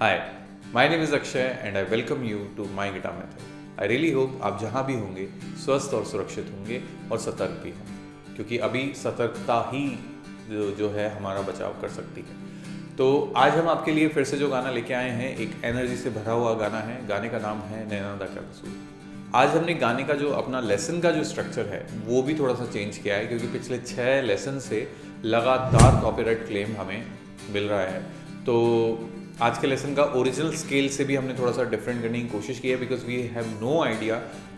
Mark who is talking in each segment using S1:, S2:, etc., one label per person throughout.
S1: Hi, my name is Akshay and I welcome you to My Guitar Method. I really hope आप जहाँ भी होंगे स्वस्थ और सुरक्षित होंगे और सतर्क भी होंगे, क्योंकि अभी सतर्कता ही जो है हमारा बचाव कर सकती है। तो आज हम आपके लिए फिर से जो गाना लेके आए हैं, एक एनर्जी से भरा हुआ गाना है। गाने का नाम है नैना दा क्या कसूर। आज हमने गाने का जो अपना लेसन का जो स्ट्रक्चर है वो भी थोड़ा सा चेंज किया है, क्योंकि पिछले 6 लेसन से लगातार कॉपीराइट क्लेम हमें मिल रहा है। तो आज के लेसन का ओरिजिनल स्केल से भी हमने थोड़ा सा डिफरेंट करने की कोशिश की है, because we have no idea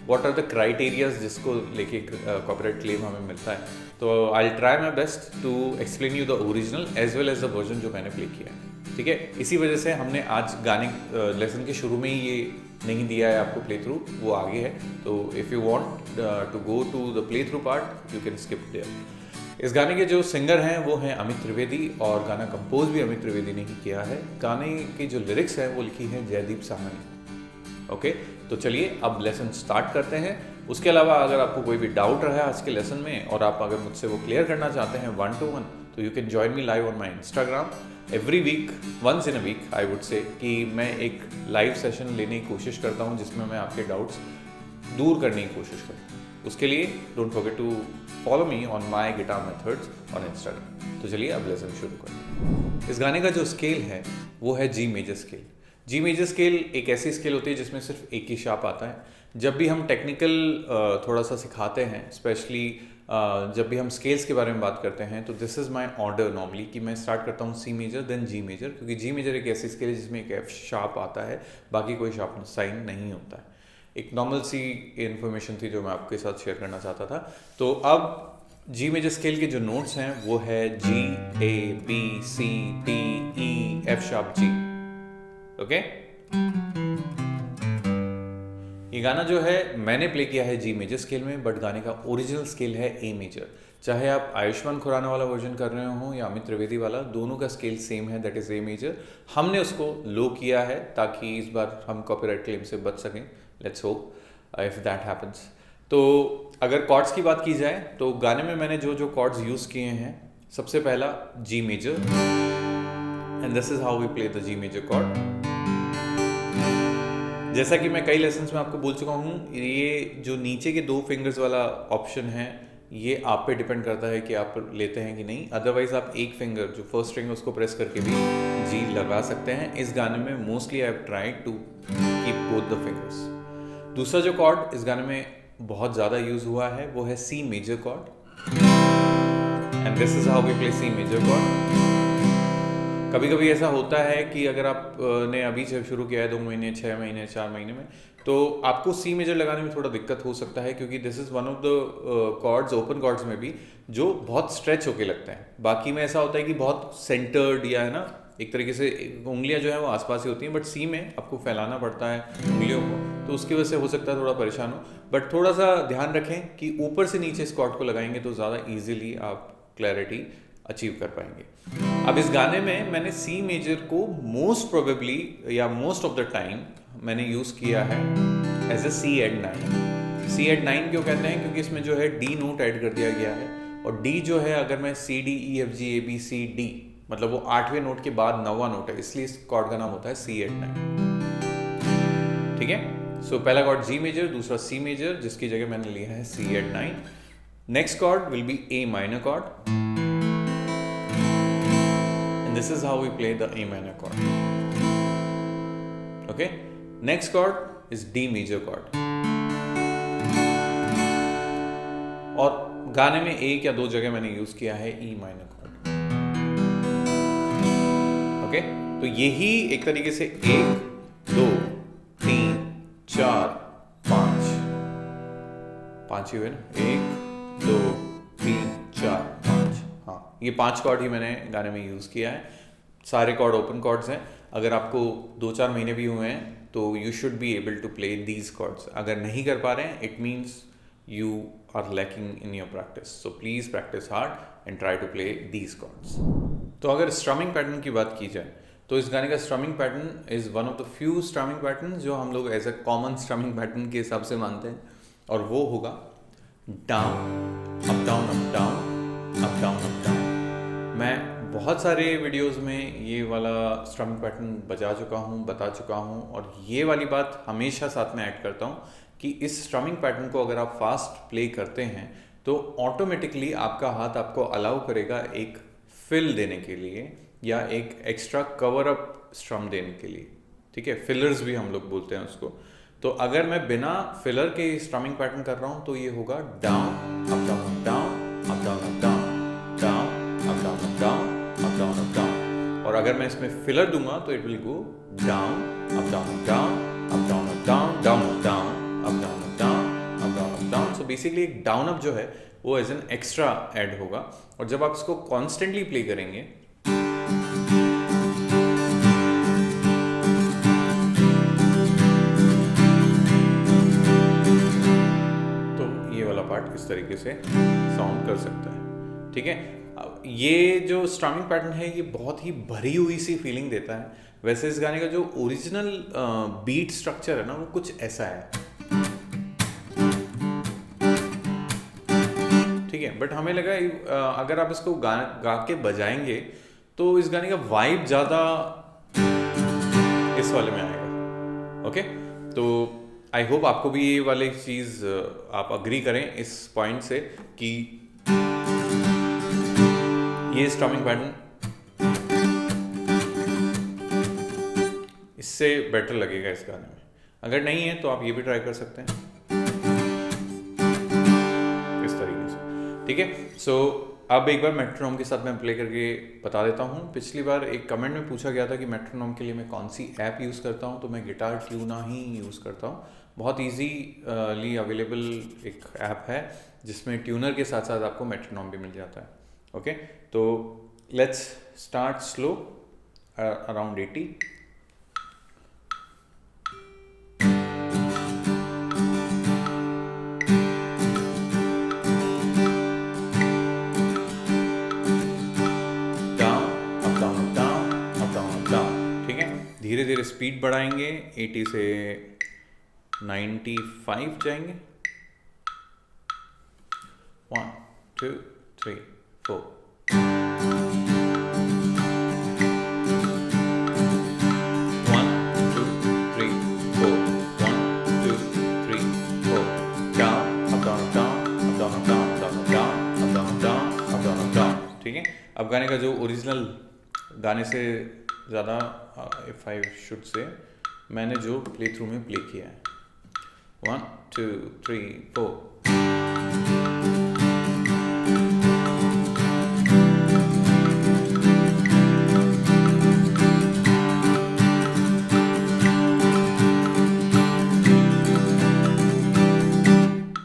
S1: what are the criterias जिसको लेके कॉपीराइट क्लेम हमें मिलता है। तो I try my best to explain you the original as well as the version जो मैंने प्ले किया है। ठीक है, इसी वजह से हमने आज गाने लेसन के शुरू में ही ये नहीं दिया है आपको प्ले थ्रू, वो आगे है। तो if you want to go to the play through part you can skip there. इस गाने के जो सिंगर हैं वो हैं अमित त्रिवेदी, और गाना कंपोज भी अमित त्रिवेदी ने ही किया है। गाने की जो लिरिक्स है वो लिखी है जयदीप साहनी। ओके, तो चलिए अब लेसन स्टार्ट करते हैं। उसके अलावा अगर आपको कोई भी डाउट रहा है आज के लेसन में और आप अगर मुझसे वो क्लियर करना चाहते हैं 1-to-1, तो you can join me live on my Instagram every week, once in a week I would say, कि मैं एक लाइव सेशन लेने की कोशिश करता हूँ जिसमें मैं आपके डाउट्स दूर करने की कोशिश करता हूँ। उसके लिए don't forget to follow me on my guitar methods on Instagram. तो चलिए अब लेसन शुरू करते हैं। इस गाने का जो स्केल है वो है G major scale. G major scale एक ऐसी स्केल होती है जिसमें सिर्फ एक ही शार्प आता है। जब भी हम टेक्निकल थोड़ा सा सिखाते हैं, स्पेशली जब भी हम स्केल्स के बारे में बात करते हैं, तो this is my order normally, कि मैं स्टार्ट करता हूँ C major then G major, क्योंकि जी मेजर एक ऐसी स्केल है जिसमें एक एफ शार्प आता है, बाकी कोई शार्प साइन नहीं होता है। एक नॉर्मल सी इन्फॉर्मेशन थी जो मैं आपके साथ शेयर करना चाहता था। तो अब जी मेजर स्केल के जो नोट्स हैं वो है जी, A, B, C, D, E, F sharp, ji. Okay, ये गाना जो है मैंने प्ले किया है जी मेजर स्केल में, बट गाने का ओरिजिनल स्केल है ए मेजर। चाहे आप आयुष्मान खुराना वाला वर्जन कर रहे हो या अमित त्रिवेदी वाला, दोनों का स्केल सेम है, दैट इज ए मेजर। हमने उसको लो किया है ताकि इस बार हम कॉपीराइट क्लेम से बच सकें। Let's hope if that happens. तो अगर कॉर्ड्स की बात की जाए तो गाने में मैंने जो जो कॉर्ड्स यूज़ किए हैं, सबसे पहला G major, and this is how we play the G major chord. जैसा कि मैं कई लेसन्स में आपको बोल चुका हूँ, ये जो नीचे के 2 फिंगर्स वाला ऑप्शन है ये आप पे डिपेंड करता है कि आप लेते हैं कि नहीं। अदरवाइज आप एक फिंगर जो फर्स्ट स्ट्रिंग उसको प्रेस करके भी जी लगा सकते हैं। इस गाने में mostly I have tried to keep both the fingers. दूसरा जो कॉर्ड इस गाने में बहुत ज़्यादा यूज हुआ है वो है C major chord, and this is how we play C major chord. कभी कभी ऐसा होता है कि अगर आप ने अभी से शुरू किया है 2 महीने, 6 महीने, 4 महीने में, तो आपको सी मेजर लगाने में थोड़ा दिक्कत हो सकता है, क्योंकि this is one of the chords, open chords में भी, जो बहुत स्ट्रेच होके लगते हैं। बाकी में ऐसा होता है कि बहुत सेंटर्ड, या है ना, एक तरीके से उंगलियां जो है वो आसपास ही होती हैं, बट सी में आपको फैलाना पड़ता है उंगलियों को, तो उसकी वजह से हो सकता है थोड़ा परेशान हो। बट थोड़ा सा ध्यान रखें कि ऊपर से नीचे इस कॉर्ड को लगाएंगे तो ज़्यादा ईजिली आप क्लैरिटी अचीव कर पाएंगे। अब इस गाने में मैंने सी मेजर को मोस्ट प्रोबेबली या मोस्ट ऑफ द टाइम मैंने यूज़ किया है as a C add 9। C add 9 क्यों कहते हैं? क्योंकि इसमें जो है डी नोट ऐड कर दिया गया है, और डी जो है, अगर मैं C D E F G A B C D, मतलब वो 8वें नोट के बाद 9वां नोट है, इसलिए इस कॉर्ड का नाम होता है सी एड 9। ठीक है, सो पहला कॉर्ड जी मेजर, दूसरा सी मेजर, जिसकी जगह मैंने लिया है C add 9। Next chord will be a minor chord, and this is how we play the A minor chord. Okay, next chord is D major chord, और गाने में एक या 2 जगह मैंने यूज किया है E minor chord. ओके, तो यही एक तरीके से 1 2 3 4 5 ही हुए ना, 1 2 3 4 5। हाँ, ये 5 कॉर्ड ही मैंने गाने में यूज़ किया है। सारे कॉर्ड ओपन कॉर्ड्स हैं। अगर आपको 2-4 महीने भी हुए हैं तो you should be able to play these chords. अगर नहीं कर पा रहे हैं, it means you are lacking in your practice. So please practise hard and try to play these chords. तो अगर स्ट्रमिंग पैटर्न की बात की जाए तो इस गाने का strumming pattern is one of the few strumming pattern जो हम लोग as a common strumming pattern के हिसाब से मानते हैं, और वो होगा down up down up down up down up down. मैं बहुत सारे वीडियोस में ये वाला स्ट्रमिंग पैटर्न बता चुका हूँ और ये वाली बात हमेशा साथ में ऐड करता हूँ कि इस स्ट्रमिंग पैटर्न को अगर आप फास्ट प्ले करते हैं तो ऑटोमेटिकली आपका हाथ आपको अलाउ करेगा एक फिल देने के लिए या एक एक्स्ट्रा कवर अप स्ट्रम देने के लिए, ठीक है, फिलर्स भी हम लोग बोलते हैं उसको। तो अगर मैं बिना फिलर के स्ट्रमिंग पैटर्न कर रहा हूँ तो ये होगा down up down down up down up down down up down up down up down up down. और अगर मैं इसमें फिलर दूंगा तो it will go down up down up down up down up down down up down up down up down up down up down. So basically एक down up जो है वो एज एन एक्स्ट्रा ऐड होगा। और जब आप इसको constantly play करेंगे पार्ट इस तरीके से साउंड कर सकता है, ठीक है। अब ये जो स्ट्रमिंग पैटर्न है ये बहुत ही भरी हुई सी फीलिंग देता है। वैसे इस गाने का जो ओरिजिनल बीट स्ट्रक्चर है ना वो कुछ ऐसा है, ठीक है। बट हमें लगा अगर आप इसको गा के बजाएंगे तो इस गाने का वाइब ज़्यादा इस वाले में आएगा, ओके। तो आई होप आपको भी ये वाली चीज़ आप अग्री करें इस पॉइंट से कि ये स्ट्रमिंग पैटर्न इससे बेटर लगेगा इस गाने में। अगर नहीं है तो आप ये भी ट्राई कर सकते हैं इस तरीके से, ठीक है। सो अब एक बार मेट्रोनोम के साथ मैं प्ले करके बता देता हूँ। पिछली बार एक कमेंट में पूछा गया था कि मेट्रोनोम के लिए मैं कौन सी ऐप यूज़ करता हूँ, तो मैं गिटार ट्यूना ही यूज़ करता हूँ। बहुत ईजीली अवेलेबल एक ऐप है जिसमें ट्यूनर के साथ साथ आपको मेट्रोनोम भी मिल जाता है, ओके। तो लेट्स स्टार्ट स्लो अराउंड 80। धीरे धीरे स्पीड बढ़ाएंगे, 80 से 95 जाएंगे। 1 2 3 4। 1 2 3 4 1 2 3 4। Down up down down up down up down down up down down up down down, ठीक है। अब गाने का जो ओरिजिनल गाने से ज़्यादा इफ आई शुड से मैंने जो प्ले थ्रू में प्ले किया है 1 2 3 4।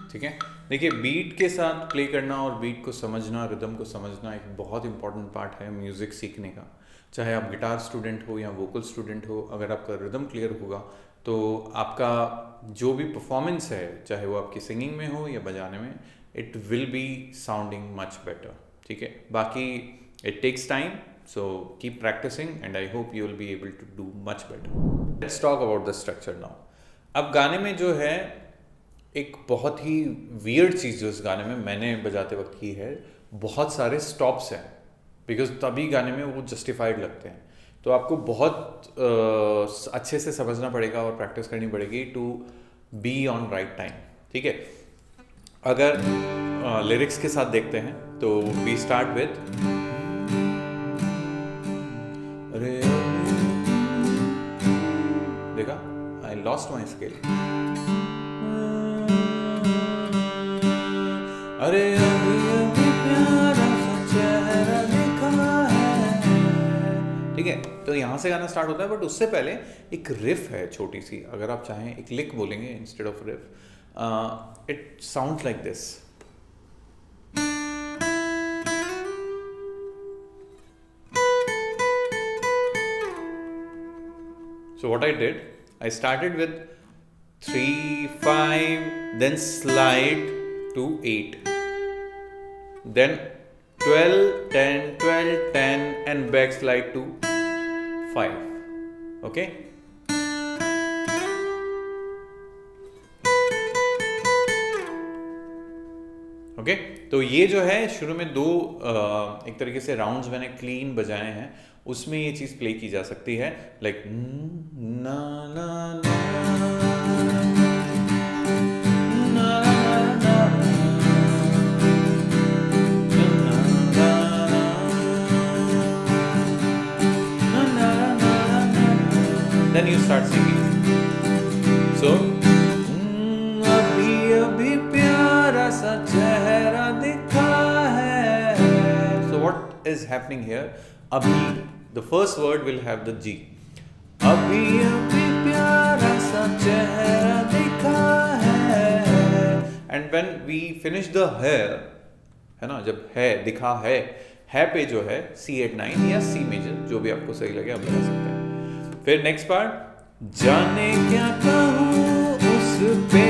S1: ठीक है, देखिए बीट के साथ प्ले करना और बीट को समझना, रिदम को समझना एक बहुत इंपॉर्टेंट पार्ट है म्यूज़िक सीखने का। चाहे आप गिटार स्टूडेंट हो या वोकल स्टूडेंट हो, अगर आपका रिदम क्लियर होगा तो आपका जो भी परफॉर्मेंस है, चाहे वो आपकी सिंगिंग में हो या बजाने में, it will be sounding much better, ठीक है। बाकी it takes time, so keep practising and I hope you will be able to do much better. Let's talk about the structure now. अब गाने में जो है एक बहुत ही वियर्ड चीज़ जो इस गाने में मैंने बजाते वक्त की है, बहुत सारे स्टॉप्स हैं, बिकॉज तभी गाने में वो जस्टिफाइड लगते हैं। तो आपको बहुत अच्छे से समझना पड़ेगा और प्रैक्टिस करनी पड़ेगी to be on right time, ठीक है। अगर लिरिक्स के साथ देखते हैं तो वी स्टार्ट विद अरे, देखा, आई लॉस्ट माई स्केल। अरे अभी अभी प्यारा सा चेहरा दिखा है, ठीक है। तो यहाँ से गाना स्टार्ट होता है, बट उससे पहले एक रिफ है छोटी सी। अगर आप चाहें एक लिक बोलेंगे instead of riff, it sounds like this. So what I did, I started with 3 5, then slide to 8, then 12 10 12 10 and back slide to 5, okay. Okay तो ये जो है शुरू में दो एक तरीके से राउंड्स मैंने क्लीन बजाए हैं, उसमें ये चीज़ प्ले की जा सकती है, लाइक ना ना then you start singing. So अभी अभी प्यारा सा चेहरा दिखा है. So what is happening here? अभी, the first word will have the G. अभी अभी प्यारा सा चेहरा दिखा है. And when we finish the है ना, जब है दिखा है पे जो है C8-9 या C मेजर, जो भी आपको सही लगे आप लगा सकते हैं. फिर नेक्स्ट पार्ट, जाने क्या कहूँ उस पे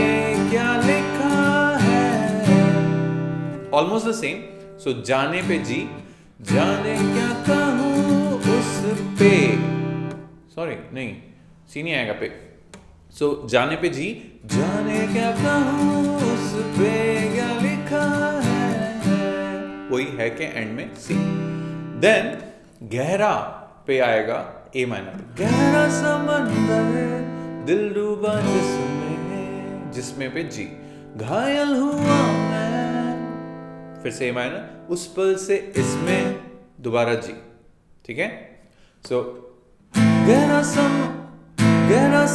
S1: क्या लिखा है. Almost the same. सो जाने पे जी, जाने क्या कहूँ उस पे, सॉरी नहीं सी नहीं आएगा पे. सो जाने पे जी, जाने क्या कहूँ उस पे क्या लिखा है. वही है के एंड में सी. देन गहरा पे आएगा ए माइनर. गहरा समंदर दिल डूबा जिसमें पे जी. घायल हुआ मैं, फिर से ए माइनर, उस पल से इसमें दोबारा जी. ठीक है. सो गहरा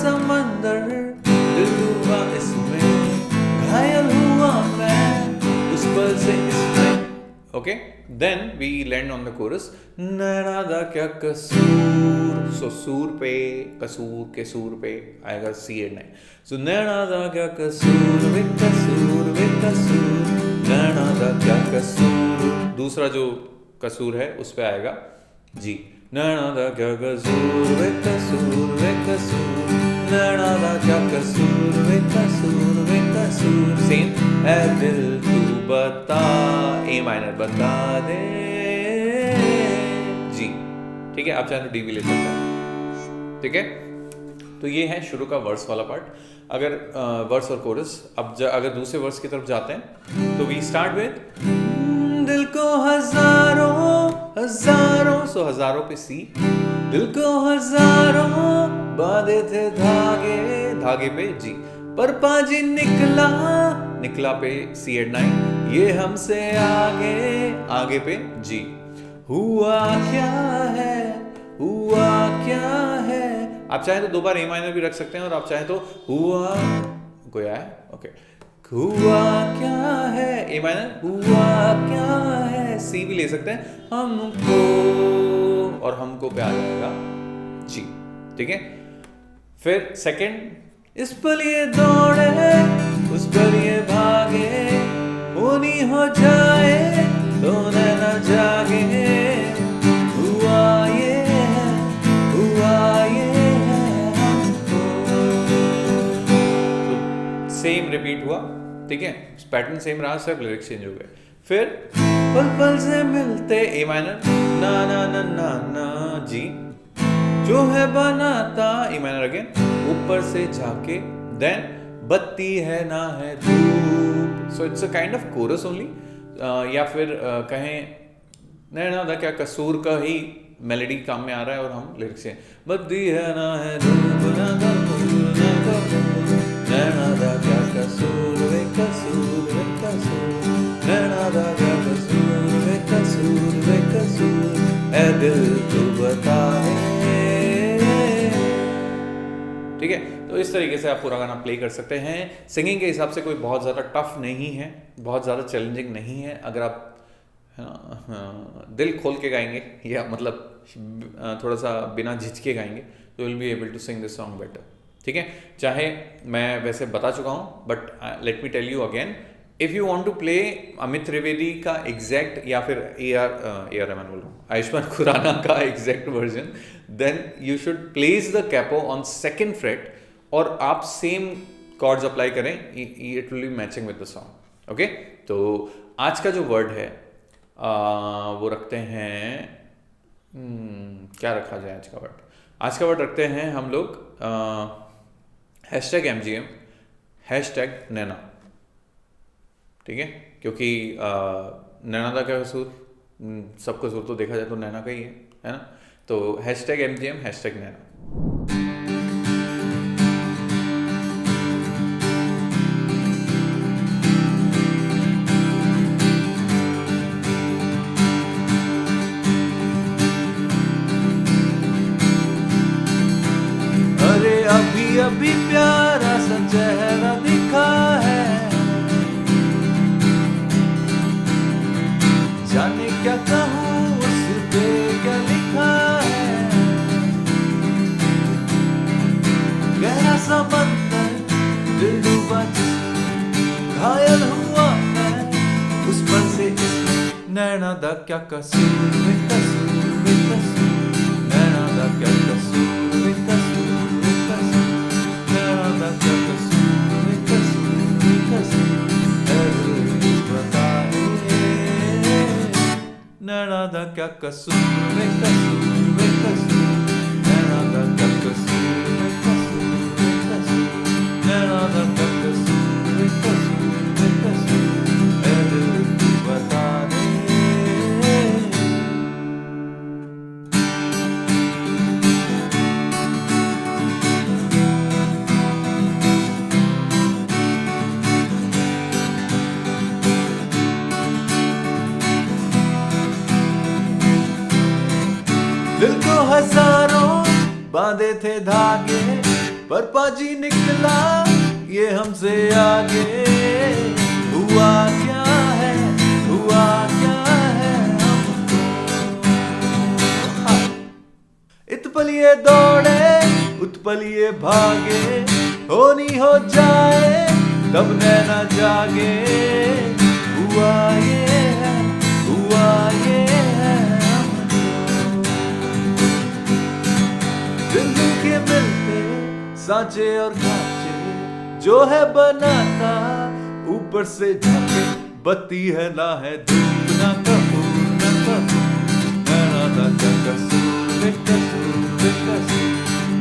S1: समंदर दिल डूबा इसमें, घायल हुआ मैं उस पल से इसमें. Okay then we land on the chorus. नैना दा क्या कसूर. सो सूर पे कसूर के सूर पे आएगा C8-9. सो नैना दा क्या कसूर वे कसूर वे कसूर. नैना दा क्या कसूर, दूसरा जो कसूर है उस पे आएगा जी. नैना दा क्या कसूर वे कसूर वे कसूर. नैना दा क्या कसूर वे कसूर वे कसूर. सेम. ऐ दिल तू बता, ए माइनर बता दे जी. ठीक है, आप चाहे तो डी भी ले सकते हैं. ठीक है, तो ये है शुरू का वर्स वाला पार्ट. अगर वर्स और कोरस, अब अगर दूसरे वर्स की तरफ जाते हैं तो वी स्टार्ट विद दिल को हजारों, सो हजारों पे सी. दिल को हजारों बांधे थे धागे पे जी. पर पाजी निकला पे C8-9. ये हमसे आगे पे जी. हुआ क्या है. आप चाहें तो दो बार ए माइनर भी रख सकते हैं, और आप चाहें तो हुआ कोई आया ओके. हुआ क्या है ए माइनर, हुआ क्या है सी भी ले सकते हैं. हमको, और हमको पे आ जाएगा जी. ठीक है. फिर सेकंड, इस पल ये दौड़े उस पल ये भागे, होनी हो जाए तो न जागे. हुआ ये है हमको. सेम रिपीट हुआ. ठीक है, पैटर्न सेम रहा, सिर्फ लिरिक्स चेंज हो गए. फिर पल पल से मिलते ए माइनर, ना ना ना ना ना जी. जो है बनाता ए माइनर अगेन, ऊपर से झाके. देन बत्ती है ना है धूप. So it's a kind of chorus only. या फिर कहें नैना दा क्या कसूर का ही मेलोडी काम में आ रहा है, और हम लिरिक्स से बत्ती है ना है धूप ना नैना दा क्या कसूर वे कसूर वे कसूर. नैना दा क्या कसूर वे कसूर वे कसूर. ऐ दिल तू बता. ठीक है, तो इस तरीके से आप पूरा गाना प्ले कर सकते हैं. सिंगिंग के हिसाब से कोई बहुत ज़्यादा टफ नहीं है, बहुत ज़्यादा चैलेंजिंग नहीं है. अगर आप दिल खोल के गाएंगे, या मतलब थोड़ा सा बिना झिझके गाएंगे, तो will be able to sing this song better. ठीक है, चाहे मैं वैसे बता चुका हूँ, but let me tell you again. If you want to play Amit Trivedi का एग्जैक्ट, या फिर ए आर रहमान बोल रहा हूँ, आयुष्मान खुराना का exact version, then you should place the capo on second fret, और आप सेम कॉर्ड्स अप्लाई करें. It will be matching with the song. Okay, तो आज का जो वर्ड है वो रखते हैं, क्या रखा जाए आज का वर्ड. आज का वर्ड रखते हैं हम लोग #MGM #नैना. ठीक है, क्योंकि नैना का क्या कसूर, सब कसूर तो देखा जाए तो नैना का ही है ना। तो #MGM #नैना।
S2: अरे अभी अभी प्यारा सा चेहरा दिखा है, जाने क्या कहूँ उस पे क्या लिखा है। गहरा सा बंदर दिल डूबा घायल हुआ मैं उस पर से। नैना दा क्या कसूर वे कसूर वे कसूर, नैना दा क्या कसूर वे कसूर वे कसूर, नैना दा क्या कसूर वे कसूर वे कसूर, ऐ बता दे नैना दा क्या कसूर वे कसूर वे कसूर, नैना दा क्या कसूर वे कसूर वे कसूर, नैना दा क्या कसूर वे कसूर वे कसूर, ऐ बता दे। दिल को हजारों बांधे थे धागे, पर पाजी निकला ये हमसे आगे। हुआ क्या है, हुआ क्या है हमको। इतपलिए दौड़े उत्पलिए भागे, होनी हो जाए तब नैना जागे। हुआ ये है, हुआ ये है दिल के मिलते सांचे और खांचे, जो है बनाता ऊपर से झाके। बत्ती है ना है धूप ना कपूर ना कपूर, नैना दा क्या कसूर वे कसूर वे कसूर,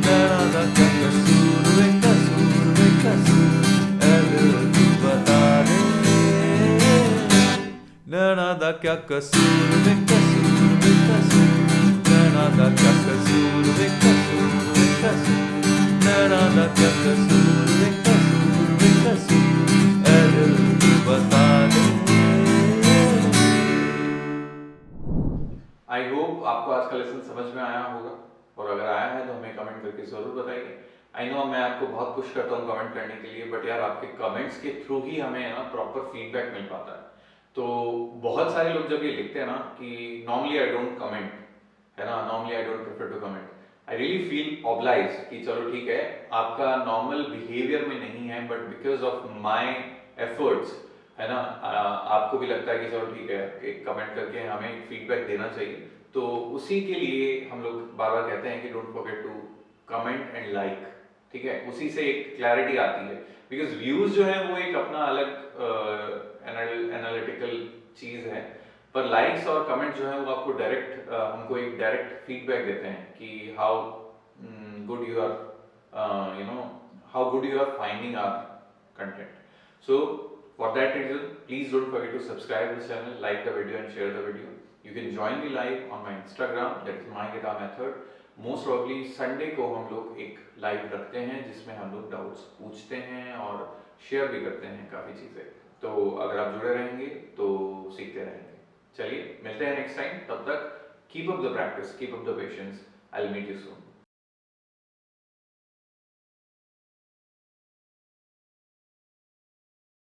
S2: नैना दा क्या कसूर वे कसूर वे कसूर, ऐ तू बता दे नैना दा क्या कसूर वे कसूर वे कसूर, नैना दा क्या कसूर वे कसूर वे कसूर, नैना दा क्या कसूर वे कसूर वे कसूर, ऐ तू बता दे।
S1: आई होप आपको आज का लेसन समझ में आया होगा, और अगर आया है तो हमें कमेंट करके ज़रूर बताइए। आई नो मैं आपको बहुत पुश करता हूँ कमेंट करने के लिए, बट यार आपके कमेंट्स के थ्रू ही हमें ना प्रॉपर फीडबैक मिल पाता है। तो बहुत सारे लोग जब ये लिखते हैं ना कि नॉर्मली आई डोंट कमेंट, है ना, normally I don't prefer to comment, I really feel obliged कि चलो ठीक है आपका नॉर्मल बिहेवियर में नहीं है, but because of my efforts, है ना, आपको भी लगता है कि चलो ठीक है एक कमेंट करके हमें फीडबैक देना चाहिए। तो उसी के लिए हम लोग बार बार कहते हैं कि don't forget to comment and like, ठीक है, उसी से एक क्लैरिटी आती है। बिकॉज व्यूज जो है वो एक अपना अलग एनालिटिकल चीज है, पर लाइक्स और कमेंट जो है वो आपको डायरेक्ट हमको एक डायरेक्ट फीडबैक देते हैं कि how good you are, you know, how good you are finding our content. So for that reason, please don't forget to subscribe this channel, like the video and share the video. You can join me live on my Instagram, that is my guitar method. Most probably Sunday को हम लोग एक live रखते हैं जिसमें हम लोग doubts पूछते हैं और शेयर भी करते हैं काफ़ी चीज़ें। तो अगर आप जुड़े रहेंगे तो सीखते रहेंगे। चलिए मिलते हैं नेक्स्ट टाइम, तब तक keep up the practice, keep up the patience, I will meet you soon.